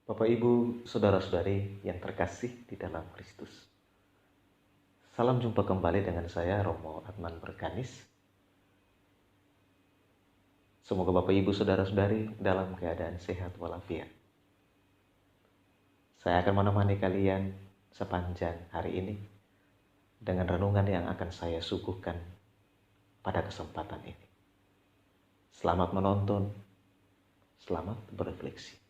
Bapak, Ibu, Saudara-saudari yang terkasih di dalam Kristus. Salam jumpa kembali dengan saya, Romo Adnan Berkanis. Semoga Bapak, Ibu, Saudara-saudari dalam keadaan sehat walafiat. Saya akan menemani kalian sepanjang hari ini dengan renungan yang akan saya suguhkan pada kesempatan ini. Selamat menonton, selamat berefleksi.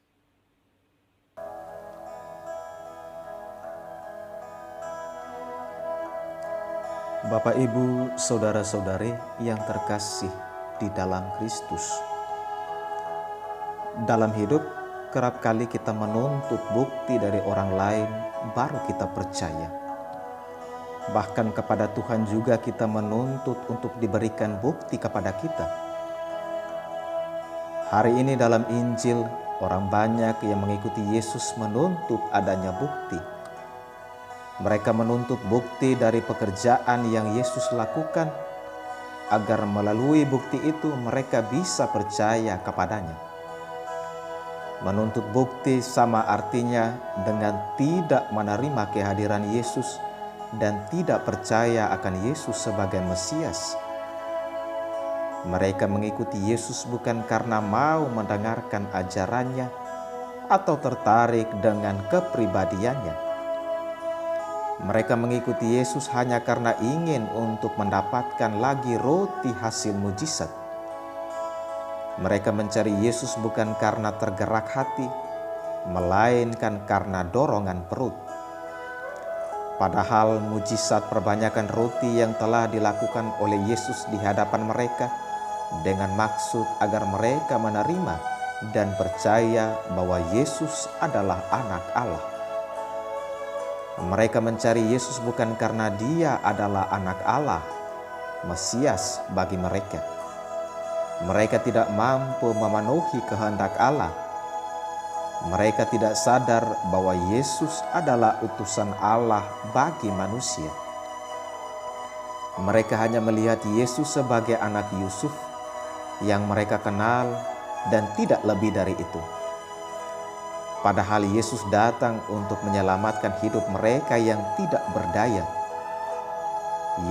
Bapak, Ibu, Saudara-saudari yang terkasih di dalam Kristus. Dalam hidup, kerap kali kita menuntut bukti dari orang lain baru kita percaya. Bahkan kepada Tuhan juga kita menuntut untuk diberikan bukti kepada kita. Hari ini dalam Injil, orang banyak yang mengikuti Yesus menuntut adanya bukti. Mereka menuntut bukti dari pekerjaan yang Yesus lakukan, agar melalui bukti itu mereka bisa percaya kepadanya. Menuntut bukti sama artinya dengan tidak menerima kehadiran Yesus dan tidak percaya akan Yesus sebagai Mesias. Mereka mengikuti Yesus bukan karena mau mendengarkan ajarannya atau tertarik dengan kepribadiannya. Mereka mengikuti Yesus hanya karena ingin untuk mendapatkan lagi roti hasil mujizat. Mereka mencari Yesus bukan karena tergerak hati, melainkan karena dorongan perut. Padahal mujizat perbanyakan roti yang telah dilakukan oleh Yesus di hadapan mereka dengan maksud agar mereka menerima dan percaya bahwa Yesus adalah Anak Allah. Mereka mencari Yesus bukan karena Dia adalah Anak Allah, Mesias bagi mereka. Mereka tidak mampu memenuhi kehendak Allah. Mereka tidak sadar bahwa Yesus adalah utusan Allah bagi manusia. Mereka hanya melihat Yesus sebagai anak Yusuf yang mereka kenal dan tidak lebih dari itu. Padahal Yesus datang untuk menyelamatkan hidup mereka yang tidak berdaya.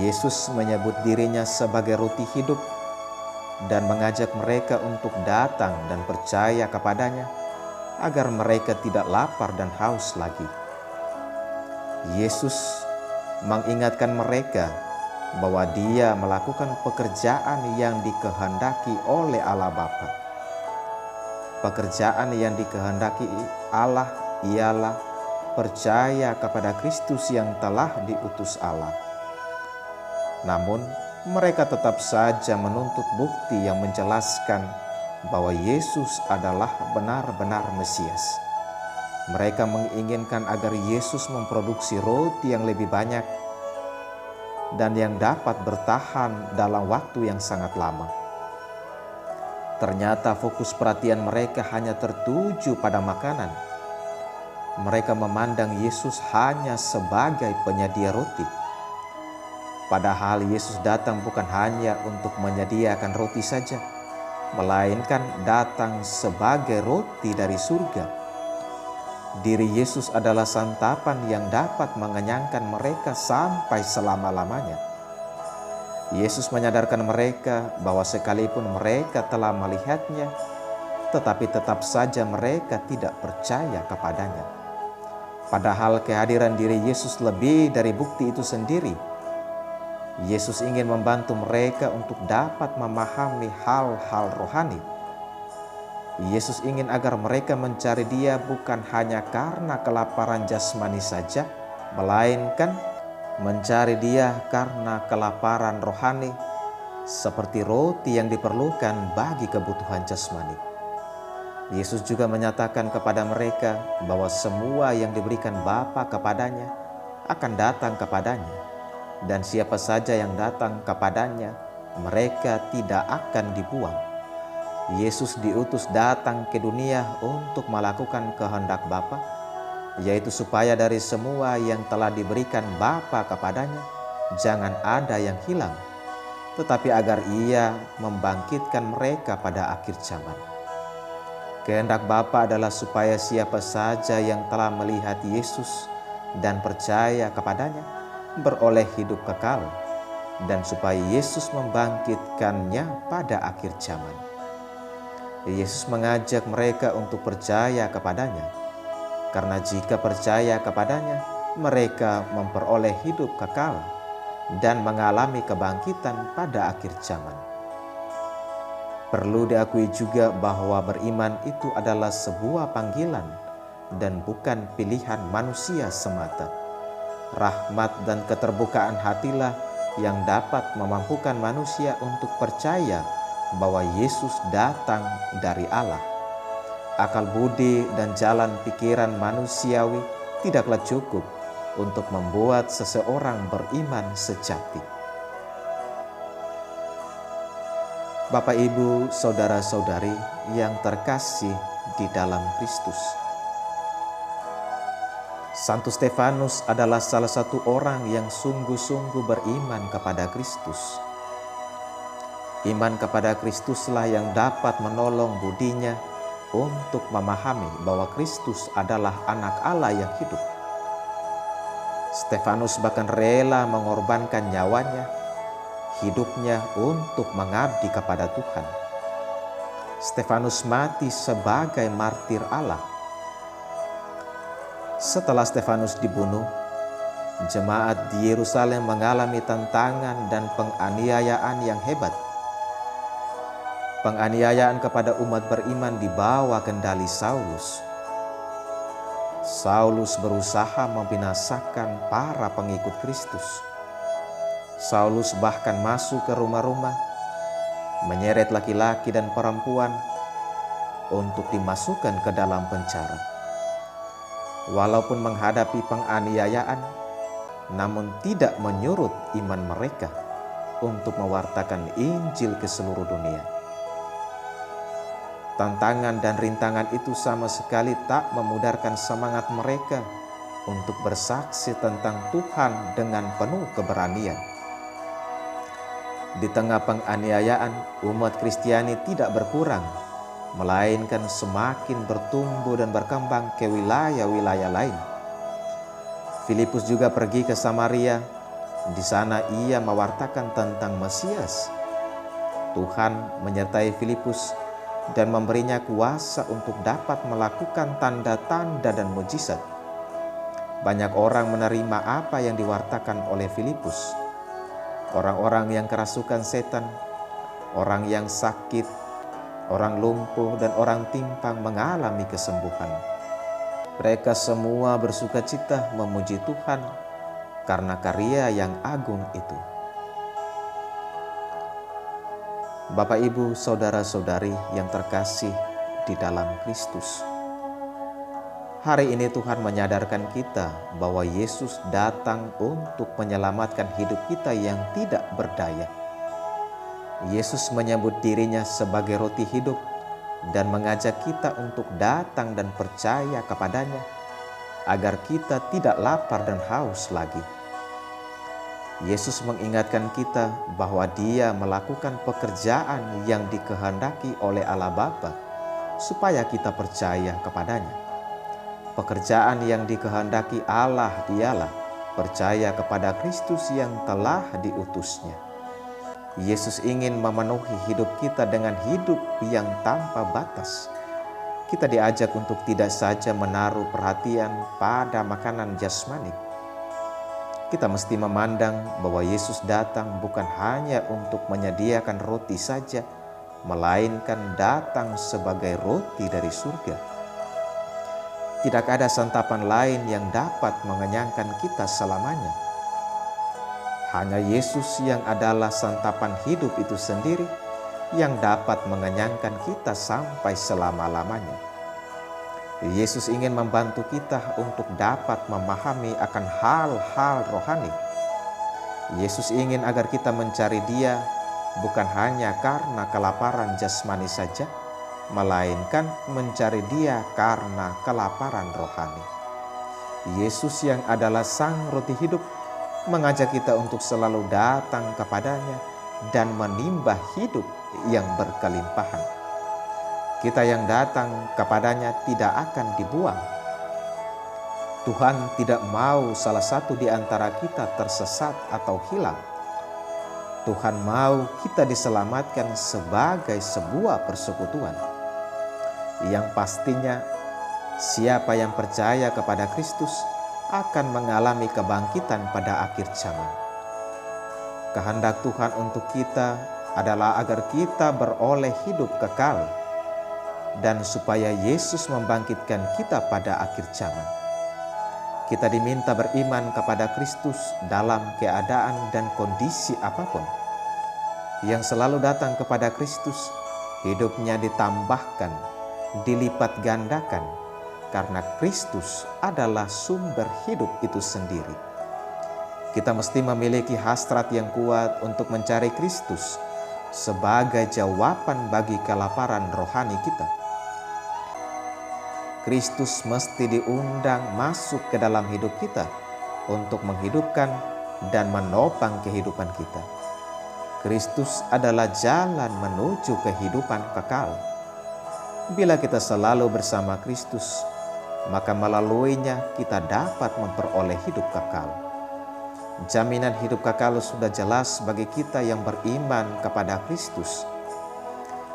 Yesus menyebut dirinya sebagai roti hidup dan mengajak mereka untuk datang dan percaya kepadanya agar mereka tidak lapar dan haus lagi. Yesus mengingatkan mereka bahwa Dia melakukan pekerjaan yang dikehendaki oleh Allah Bapa. Pekerjaan yang dikehendaki Allah ialah percaya kepada Kristus yang telah diutus Allah. Namun, mereka tetap saja menuntut bukti yang menjelaskan bahwa Yesus adalah benar-benar Mesias. Mereka menginginkan agar Yesus memproduksi roti yang lebih banyak dan yang dapat bertahan dalam waktu yang sangat lama. Ternyata fokus perhatian mereka hanya tertuju pada makanan. Mereka memandang Yesus hanya sebagai penyedia roti. Padahal Yesus datang bukan hanya untuk menyediakan roti saja, melainkan datang sebagai roti dari surga. Diri Yesus adalah santapan yang dapat mengenyangkan mereka sampai selama-lamanya. Yesus menyadarkan mereka bahwa sekalipun mereka telah melihatnya, tetapi tetap saja mereka tidak percaya kepadanya. Padahal kehadiran diri Yesus lebih dari bukti itu sendiri. Yesus ingin membantu mereka untuk dapat memahami hal-hal rohani. Yesus ingin agar mereka mencari Dia bukan hanya karena kelaparan jasmani saja, melainkan mencari Dia karena kelaparan rohani, seperti roti yang diperlukan bagi kebutuhan jasmani. Yesus juga menyatakan kepada mereka bahwa semua yang diberikan Bapa kepadanya akan datang kepadanya, dan siapa saja yang datang kepadanya, mereka tidak akan dibuang. Yesus diutus datang ke dunia untuk melakukan kehendak Bapa, yaitu supaya dari semua yang telah diberikan Bapa kepadanya, jangan ada yang hilang, tetapi agar Ia membangkitkan mereka pada akhir zaman. Kehendak Bapa adalah supaya siapa saja yang telah melihat Yesus dan percaya kepadanya beroleh hidup kekal, dan supaya Yesus membangkitkannya pada akhir zaman. Yesus mengajak mereka untuk percaya kepadanya, karena jika percaya kepadanya, mereka memperoleh hidup kekal dan mengalami kebangkitan pada akhir zaman. Perlu diakui juga bahwa beriman itu adalah sebuah panggilan dan bukan pilihan manusia semata. Rahmat dan keterbukaan hatilah yang dapat memampukan manusia untuk percaya bahwa Yesus datang dari Allah. Akal budi dan jalan pikiran manusiawi tidaklah cukup untuk membuat seseorang beriman sejati. Bapak, Ibu, saudara-saudari yang terkasih di dalam Kristus, Santo Stefanus adalah salah satu orang yang sungguh-sungguh beriman kepada Kristus. Iman kepada Kristuslah yang dapat menolong budinya untuk memahami bahwa Kristus adalah Anak Allah yang hidup. Stefanus bahkan rela mengorbankan nyawanya, hidupnya untuk mengabdi kepada Tuhan. Stefanus mati sebagai martir Allah. Setelah Stefanus dibunuh, jemaat di Yerusalem mengalami tantangan dan penganiayaan yang hebat. Penganiayaan kepada umat beriman di bawah kendali Saulus. Saulus berusaha membinasakan para pengikut Kristus. Saulus bahkan masuk ke rumah-rumah, menyeret laki-laki dan perempuan untuk dimasukkan ke dalam penjara. Walaupun menghadapi penganiayaan, namun tidak menyurut iman mereka untuk mewartakan Injil ke seluruh dunia. Tantangan dan rintangan itu sama sekali tak memudarkan semangat mereka untuk bersaksi tentang Tuhan dengan penuh keberanian. Di tengah penganiayaan, umat Kristiani tidak berkurang, melainkan semakin bertumbuh dan berkembang ke wilayah-wilayah lain. Filipus juga pergi ke Samaria. Di sana ia mewartakan tentang Mesias. Tuhan menyertai Filipus dan memberinya kuasa untuk dapat melakukan tanda-tanda dan mujizat. Banyak orang menerima apa yang diwartakan oleh Filipus. Orang-orang yang kerasukan setan, orang yang sakit, orang lumpuh, dan orang timpang mengalami kesembuhan. Mereka semua bersukacita memuji Tuhan karena karya yang agung itu. Bapak, Ibu, saudara-saudari yang terkasih di dalam Kristus, hari ini Tuhan menyadarkan kita bahwa Yesus datang untuk menyelamatkan hidup kita yang tidak berdaya. Yesus menyebut dirinya sebagai roti hidup dan mengajak kita untuk datang dan percaya kepadanya agar kita tidak lapar dan haus lagi. Yesus mengingatkan kita bahwa Dia melakukan pekerjaan yang dikehendaki oleh Allah Bapa supaya kita percaya kepadanya. Pekerjaan yang dikehendaki Allah dialah percaya kepada Kristus yang telah diutusnya. Yesus ingin memenuhi hidup kita dengan hidup yang tanpa batas. Kita diajak untuk tidak saja menaruh perhatian pada makanan jasmani. Kita mesti memandang bahwa Yesus datang bukan hanya untuk menyediakan roti saja, melainkan datang sebagai roti dari surga. Tidak ada santapan lain yang dapat mengenyangkan kita selamanya. Hanya Yesus yang adalah santapan hidup itu sendiri yang dapat mengenyangkan kita sampai selama-lamanya. Yesus ingin membantu kita untuk dapat memahami akan hal-hal rohani. Yesus ingin agar kita mencari Dia bukan hanya karena kelaparan jasmani saja, melainkan mencari Dia karena kelaparan rohani. Yesus yang adalah Sang Roti Hidup mengajak kita untuk selalu datang kepadanya dan menimba hidup yang berkelimpahan. kita yang datang kepadanya tidak akan dibuang. Tuhan tidak mau salah satu di antara kita tersesat atau hilang. Tuhan mau kita diselamatkan sebagai sebuah persekutuan. Yang pastinya, siapa yang percaya kepada Kristus akan mengalami kebangkitan pada akhir zaman. Kehendak Tuhan untuk kita adalah agar kita beroleh hidup kekal dan supaya Yesus membangkitkan kita pada akhir zaman. Kita diminta beriman kepada Kristus dalam keadaan dan kondisi apapun. Yang selalu datang kepada Kristus, hidupnya ditambahkan, dilipat gandakan, karena Kristus adalah sumber hidup itu sendiri. Kita mesti memiliki hasrat yang kuat untuk mencari Kristus sebagai jawaban bagi kelaparan rohani kita. Kristus mesti diundang masuk ke dalam hidup kita untuk menghidupkan dan menopang kehidupan kita. Kristus adalah jalan menuju kehidupan kekal. Bila kita selalu bersama Kristus, maka melaluinya kita dapat memperoleh hidup kekal. Jaminan hidup kekal sudah jelas bagi kita yang beriman kepada Kristus.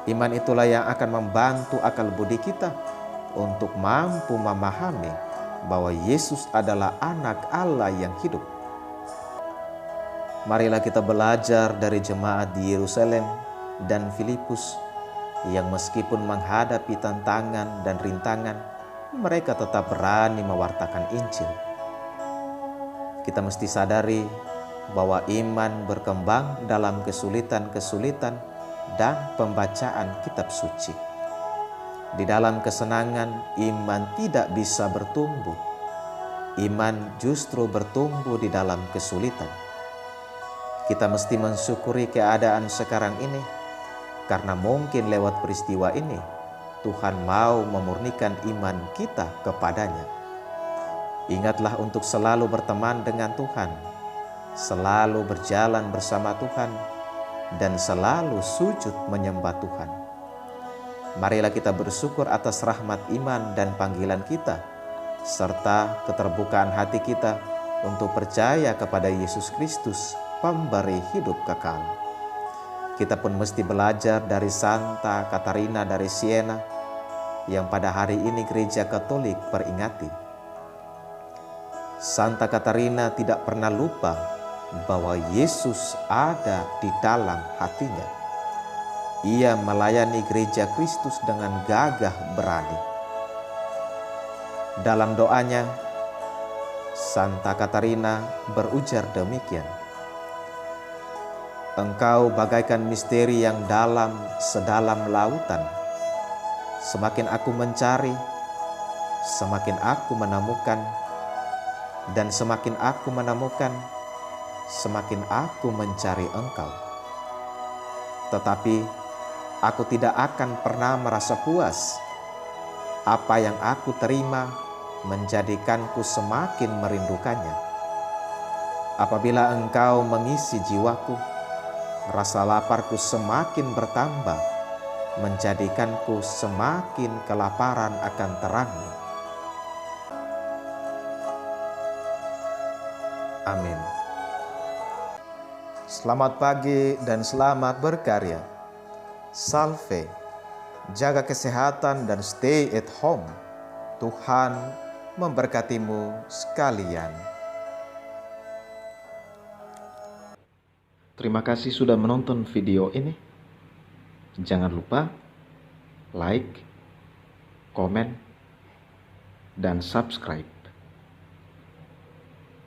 Iman itulah yang akan membantu akal budi kita untuk mampu memahami bahwa Yesus adalah Anak Allah yang hidup. Marilah kita belajar dari jemaat di Yerusalem dan Filipus yang meskipun menghadapi tantangan dan rintangan, mereka tetap berani mewartakan Injil. Kita mesti sadari bahwa iman berkembang dalam kesulitan-kesulitan dan pembacaan kitab suci. Di dalam kesenangan, iman tidak bisa bertumbuh. Iman justru bertumbuh di dalam kesulitan. Kita mesti mensyukuri keadaan sekarang ini, karena mungkin lewat peristiwa ini, Tuhan mau memurnikan iman kita kepadanya. Ingatlah untuk selalu berteman dengan Tuhan, selalu berjalan bersama Tuhan, dan selalu sujud menyembah Tuhan. Marilah kita bersyukur atas rahmat iman dan panggilan kita, serta keterbukaan hati kita untuk percaya kepada Yesus Kristus, pemberi hidup kekal. Kita pun mesti belajar dari Santa Katarina dari Siena, yang pada hari ini Gereja Katolik peringati. Santa Katarina tidak pernah lupa bahwa Yesus ada di dalam hatinya. Ia melayani gereja Kristus dengan gagah berani. Dalam doanya, Santa Katarina berujar demikian, "Engkau bagaikan misteri yang dalam sedalam lautan. Semakin aku mencari, semakin aku menemukan, dan semakin aku menemukan, semakin aku mencari Engkau. Tetapi aku tidak akan pernah merasa puas. Apa yang aku terima menjadikanku semakin merindukannya. Apabila Engkau mengisi jiwaku, rasa laparku semakin bertambah, menjadikanku semakin kelaparan akan terang-Mu." Amin. Selamat pagi dan selamat berkarya. Salve, jaga kesehatan dan stay at home. Tuhan memberkatimu sekalian. Terima kasih sudah menonton video ini. Jangan lupa like, komen, dan subscribe.